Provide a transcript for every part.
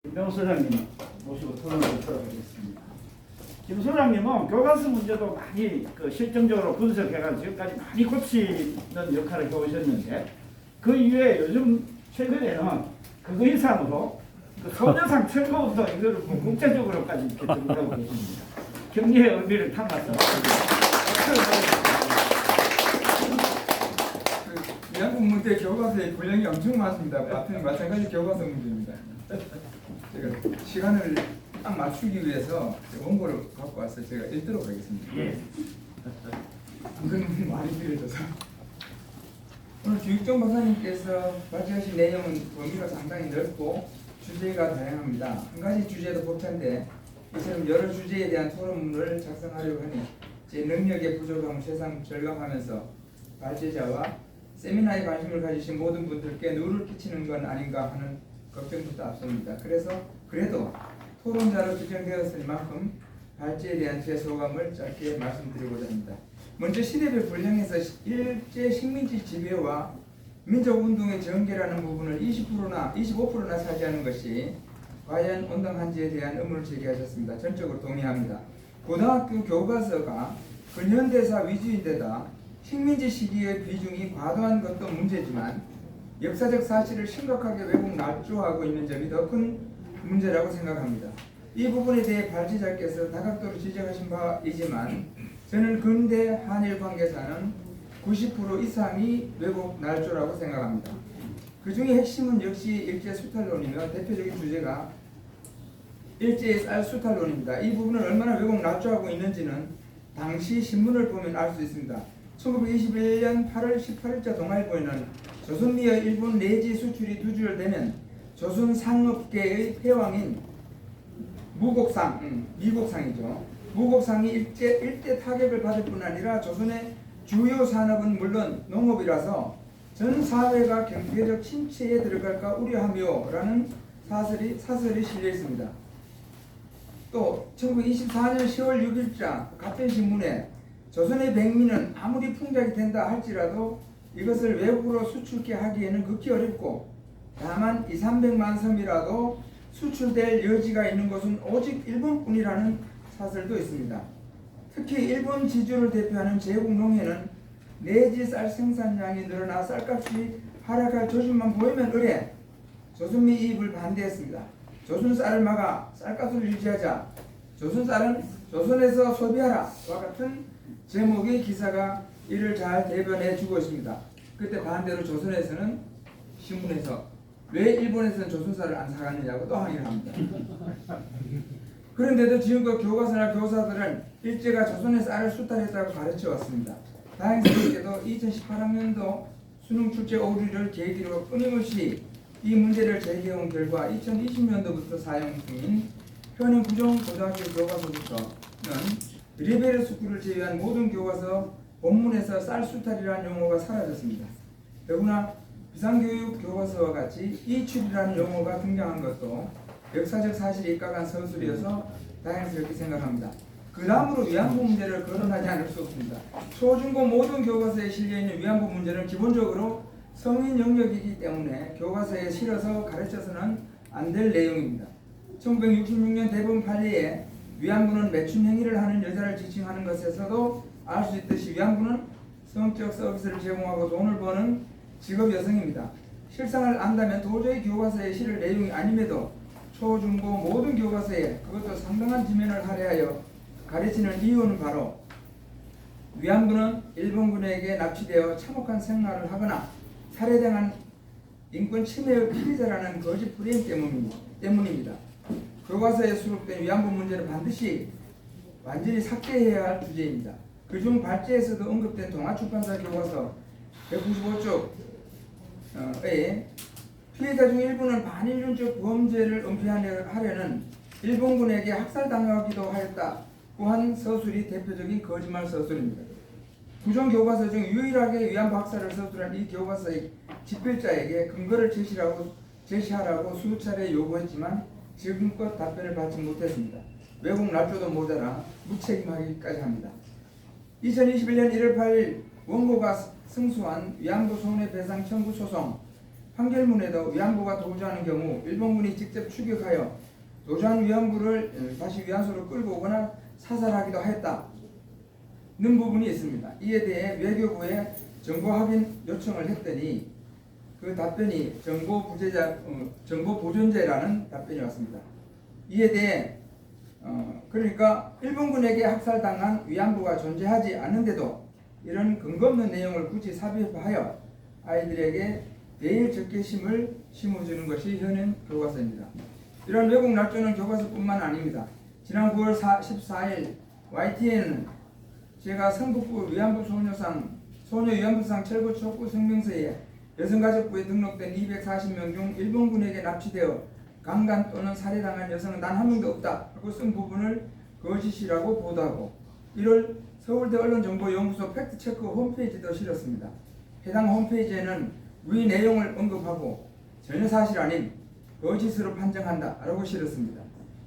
김병호 소장님 모시고 토론을 하도록 하겠습니다. 김 소장님은 교과서 문제도 많이 실정적으로 분석해가지고 지금까지 많이 고치는 역할을 해오셨는데 그 이외에 요즘 최근에는 그거 이상으로 소녀상 청구부터 이거를 국제적으로까지 이렇게 등장하고 계십니다. 경리의 의미를 담아서 위안부 문제 교과서에 분량이 엄청 많습니다. 마찬가지 교과서 문제입니다. 제가 시간을 딱 맞추기 위해서 원고를 갖고 와서 제가 읽도록 하겠습니다. 예. 그건 많이 필요해서 오늘 주익종 박사님께서 발제하신 내용은 범위가 상당히 넓고 주제가 다양합니다. 한 가지 주제도 벅찬데 이처럼 여러 주제에 대한 토론문을 작성하려고 하니 제 능력의 부족함을 새삼 절감하면서 발제자와 세미나에 관심을 가지신 모든 분들께 누를 끼치는 건 아닌가 하는 걱정부터 앞섭니다. 그래도 토론자로 지정되었으니만큼 발제에 대한 제 소감을 짧게 말씀드리고자 합니다. 먼저 시대별 분량에서 일제 식민지 지배와 민족운동의 전개라는 부분을 20%나 25%나 차지하는 것이 과연 온당한지에 대한 의문을 제기하셨습니다. 전적으로 동의합니다. 고등학교 교과서가 근현대사 위주인데다 식민지 시기의 비중이 과도한 것도 문제지만 역사적 사실을 심각하게 왜곡 날조하고 있는 점이 더 큰 문제라고 생각합니다. 이 부분에 대해 발제자께서 다각도로 지적하신 바이지만 저는 근대 한일 관계사는 90% 이상이 왜곡 날조라고 생각합니다. 그 중에 핵심은 역시 일제 수탈론이며 대표적인 주제가 일제의 쌀 수탈론입니다. 이 부분을 얼마나 왜곡 날조하고 있는지는 당시 신문을 보면 알 수 있습니다. 1921년 8월 18일자 동아일보에는 조선미의 일본 내지 수출이 두 줄 되면 조선 상업계의 패왕인 미국상이죠. 무국상이 일대 타격을 받을 뿐 아니라 조선의 주요 산업은 물론 농업이라서 전 사회가 경제적 침체에 들어갈까 우려하며 라는 사설이 실려 있습니다. 또 1924년 10월 6일자 같은 신문에 조선의 백민은 아무리 풍작이 된다 할지라도 이것을 외국으로 수출케 하기에는 극히 어렵고 다만 200~300만 섬이라도 수출될 여지가 있는 것은 오직 일본뿐이라는 사설도 있습니다. 특히 일본 지주를 대표하는 제국 농해는 내지 쌀 생산량이 늘어나 쌀값이 하락할 조짐만 보이면 의뢰 조선미 이입을 반대했습니다. 조선 쌀을 막아 쌀값을 유지하자 조선 쌀은 조선에서 소비하라 와 같은 제목의 기사가 이를 잘 대변해 주고 있습니다. 그때 반대로 조선에서는 신문에서 왜 일본에서는 조선 쌀을 안 사갔느냐고 또 항의를 합니다. 그런데도 지금껏 교과서나 교사들은 일제가 조선의 쌀을 수탈했다고 가르쳐 왔습니다. 다행스럽게도 2018학년도 수능 출제 오류를 계기로 끊임없이 이 문제를 제기해온 결과 2020년도부터 사용 중인 현행 구정고등학교 교과서부터는 리베르 스쿨을 제외한 모든 교과서 본문에서 쌀 수탈이라는 용어가 사라졌습니다. 더구나 비상교육 교과서와 같이 이출이라는 용어가 등장한 것도 역사적 사실에 입각한 서술이어서 다행스럽게 생각합니다. 그 다음으로 위안부 문제를 거론하지 않을 수 없습니다. 초중고 모든 교과서에 실려있는 위안부 문제는 기본적으로 성인 영역이기 때문에 교과서에 실어서 가르쳐서는 안 될 내용입니다. 1966년 대법원 판례에 위안부는 매춘 행위를 하는 여자를 지칭하는 것에서도 알 수 있듯이 위안부는 성적 서비스를 제공하고 돈을 버는 직업 여성입니다. 실상을 안다면 도저히 교과서에 실을 내용이 아님에도 초중고 모든 교과서에 그것도 상당한 지면을 할애하여 가르치는 이유는 바로 위안부는 일본군에게 납치되어 참혹한 생활을 하거나 살해당한 인권 침해의 피해자라는 거짓 프레임 때문입니다. 교과서에 수록된 위안부 문제는 반드시 완전히 삭제해야 할 주제입니다. 그중 발제에서도 언급된 동아출판사 교과서 195쪽에 피해자 중 일부는 반일륜적 범죄를 은폐하려는 일본군에게 학살당하기도 하였다고 한 서술이 대표적인 거짓말 서술입니다. 구정 교과서 중 유일하게 위안부 학살을 서술한 이 교과서의 집필자에게 근거를 제시하라고 수차례 요구했지만 지금껏 답변을 받지 못했습니다. 왜곡 날조도 모자라 무책임하기까지 합니다. 2021년 1월 8일 원고가 승소한 위안부 손해배상 청구 소송 판결문에도 위안부가 도주하는 경우 일본군이 직접 추격하여 도주한 위안부를 다시 위안소로 끌고 오거나 사살하기도 했다는 부분이 있습니다. 이에 대해 외교부에 정보 확인 요청을 했더니 그 답변이 정보 보존죄라는 답변이 왔습니다. 이에 대해 그러니까 일본군에게 학살당한 위안부가 존재하지 않는데도 이런 근거 없는 내용을 굳이 삽입하여 아이들에게 내일 적개심을 심어주는 것이 현행 교과서입니다. 이런 외국 날조는 교과서뿐만 아닙니다. 지난 9월 14일 YTN은 제가 성북구 위안부 소녀 위안부상 철거 촉구 성명서에 여성가족부에 등록된 240명 중 일본군에게 납치되어 강간 또는 살해당한 여성은 단 한 명도 없다 하고 쓴 부분을 거짓이라고 보도하고 1월 서울대 언론정보연구소 팩트체크 홈페이지도 실었습니다. 해당 홈페이지에는 위 내용을 언급하고 전혀 사실 아닌 거짓으로 판정한다 라고 실었습니다.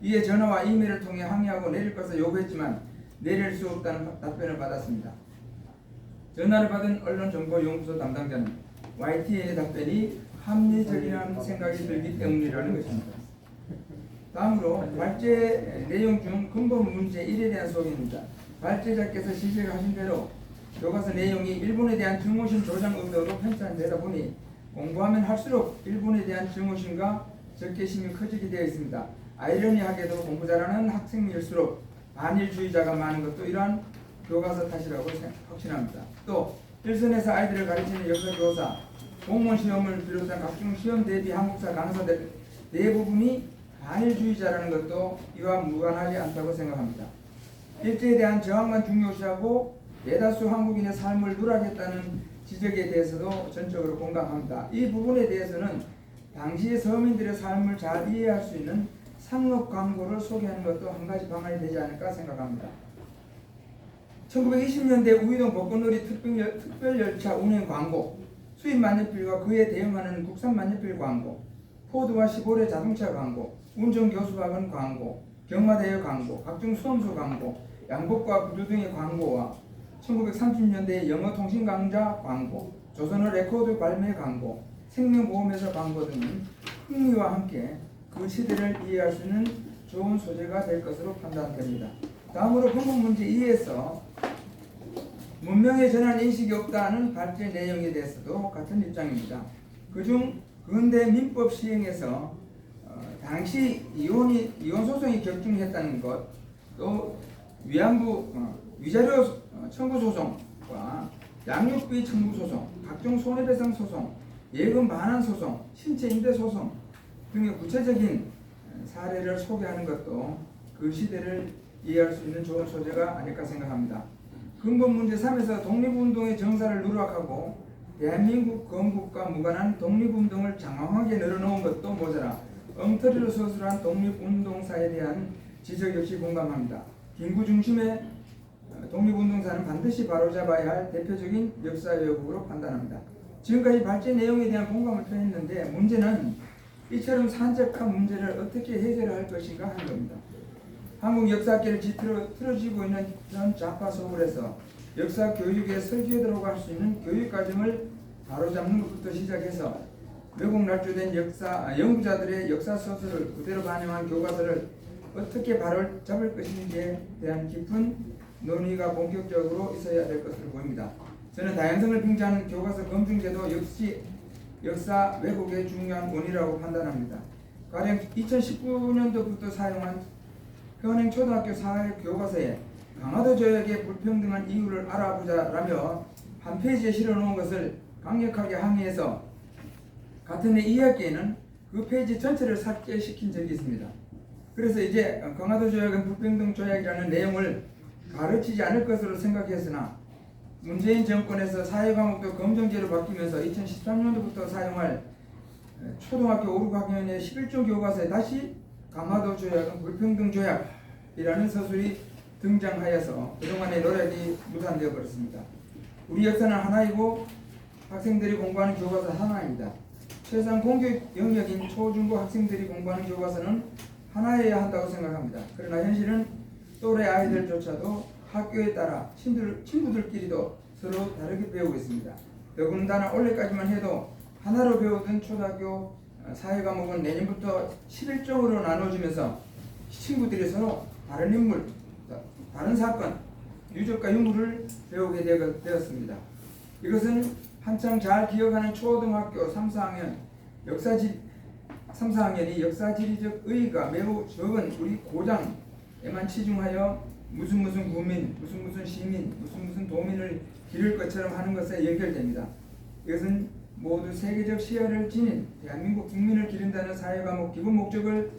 이에 전화와 이메일을 통해 항의하고 내릴 것을 요구했지만 내릴 수 없다는 답변을 받았습니다. 전화를 받은 언론정보연구소 담당자는 YTN의 답변이 합리적이라는 생각이 들기 때문이라는 것입니다. 다음으로 발제 내용 중 근본 문제 1에 대한 소개입니다. 발제자께서 지적하신 대로 교과서 내용이 일본에 대한 증오심 조장 의도로 편찬되다 보니 공부하면 할수록 일본에 대한 증오심과 적개심이 커지게 되어 있습니다. 아이러니하게도 공부 잘하는 학생일수록 반일주의자가 많은 것도 이러한 교과서 탓이라고 확신합니다. 또 일선에서 아이들을 가르치는 역사교사, 공무원 시험을 비롯한 각종 시험 대비 한국사 강사들 대부분이 반일주의자라는 것도 이와 무관하지 않다고 생각합니다. 일제에 대한 저항만 중요시하고 대다수 한국인의 삶을 누락했다는 지적에 대해서도 전적으로 공감합니다. 이 부분에 대해서는 당시의 서민들의 삶을 잘 이해할 수 있는 상록 광고를 소개하는 것도 한 가지 방안이 되지 않을까 생각합니다. 1920년대 우이동 벚꽃놀이 특별열차 운행 광고, 수입 만년필과 그에 대응하는 국산 만년필 광고, 포드와 시보레 자동차 광고, 운전교수학원 광고, 경마대회 광고, 각종 수험소 광고, 양복과 구두 등의 광고와 1930년대 영어 통신 강좌 광고, 조선어 레코드 발매 광고, 생명보험회사 광고 등은 흥미와 함께 그 시대를 이해할 수 있는 좋은 소재가 될 것으로 판단됩니다. 다음으로 근본 문제 2에서 문명의 전환 인식이 없다는 발제 내용에 대해서도 같은 입장입니다. 그중 근대 민법 시행에서 당시 이혼 소송이 격중했다는 것, 또 위안부 위자료 청구 소송과 양육비 청구 소송, 각종 손해배상 소송, 예금 반환 소송, 신체 임대 소송 등의 구체적인 사례를 소개하는 것도 그 시대를 이해할 수 있는 좋은 소재가 아닐까 생각합니다. 근본 문제 3에서 독립운동의 정사를 누락하고 대한민국 건국과 무관한 독립운동을 장황하게 늘어놓은 것도 모자라 엉터리로 서술한 독립운동사에 대한 지적 역시 공감합니다. 김구 중심의 독립운동사는 반드시 바로잡아야 할 대표적인 역사 왜곡으로 판단합니다. 지금까지 발제 내용에 대한 공감을 표했는데 문제는 이처럼 산적한 문제를 어떻게 해결할 것인가 하는 겁니다. 한국 역사학계를 틀어지고 있는 현 좌파 서울에서 역사 교육에 설계도록 할 수 있는 교육 과정을 바로잡는 것부터 시작해서 외국 날조된 연구자들의 역사 소설을 그대로 반영한 교과서를 어떻게 바로잡을 것인지에 대한 깊은 논의가 본격적으로 있어야 될 것으로 보입니다. 저는 다양성을 빙자하는 교과서 검증제도 역시 역사 왜곡의 중요한 원인이라고 판단합니다. 가령 2019년도부터 사용한 현행 초등학교 사회 교과서에 강화도 조약의 불평등한 이유를 알아보자라며 한 페이지에 실어놓은 것을 강력하게 항의해서 같은 해 2학기에는 그 페이지 전체를 삭제시킨 적이 있습니다. 그래서 이제 강화도 조약은 불평등 조약이라는 내용을 가르치지 않을 것으로 생각했으나 문재인 정권에서 사회과목도 검정제로 바뀌면서 2013년도부터 사용할 초등학교 5, 6학년의 11조 교과서에 다시 강화도 조약은 불평등 조약이라는 서술이 등장하여서 그동안의 노력이 무산되어 버렸습니다. 우리 역사는 하나이고 학생들이 공부하는 교과서 하나입니다. 최소한 공교육 영역인 초중고 학생들이 공부하는 교과서는 하나여야 한다고 생각합니다. 그러나 현실은 또래 아이들조차도 학교에 따라 친구들끼리도 서로 다르게 배우고 있습니다. 더군다나 올해까지만 해도 하나로 배우던 초등학교 사회 과목은 내년부터 11종으로 나눠지면서 친구들이 서로 다른 인물, 다른 사건, 유적과 유물을 배우게 되었습니다. 이것은 한창 잘 기억하는 초등학교 3, 4학년이 역사지리적 의의가 매우 적은 우리 고장에만 치중하여 무슨 국민, 무슨 시민, 무슨 도민을 기를 것처럼 하는 것에 연결됩니다. 이것은 모두 세계적 시야를 지닌 대한민국 국민을 기른다는 사회과목 기본 목적을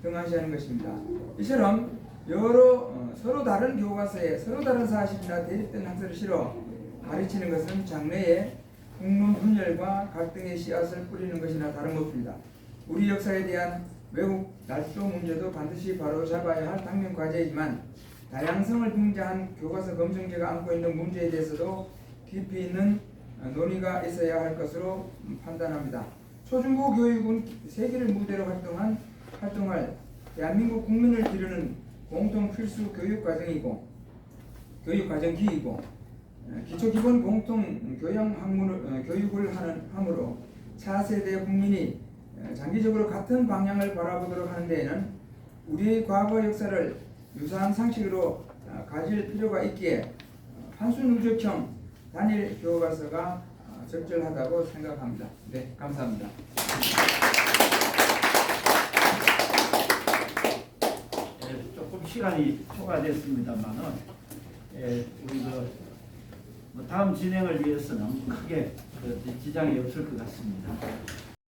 등한시하는 것입니다. 이처럼 서로 다른 교과서에 서로 다른 사실이나 대립된 학설을 실어 가르치는 것은 장래에 국론 분열과 갈등의 씨앗을 뿌리는 것이나 다름없습니다. 우리 역사에 대한 외국 날조 문제도 반드시 바로잡아야 할 당면 과제이지만 다양성을 빙자한 교과서 검증제가 안고 있는 문제에 대해서도 깊이 있는 논의가 있어야 할 것으로 판단합니다. 초중고 교육은 세계를 무대로 활동할 대한민국 국민을 기르는 공통 필수 교육과정이고 기초 기본 공통 교육을 하므로 차세대 국민이 장기적으로 같은 방향을 바라보도록 하는 데에는 우리의 과거 역사를 유사한 상식으로 가질 필요가 있기에 한순우적형 단일 교과서가 적절하다고 생각합니다. 네, 감사합니다. 조금 시간이 초과됐습니다만은 우리 다음 진행을 위해서는 크게 지장이 없을 것 같습니다.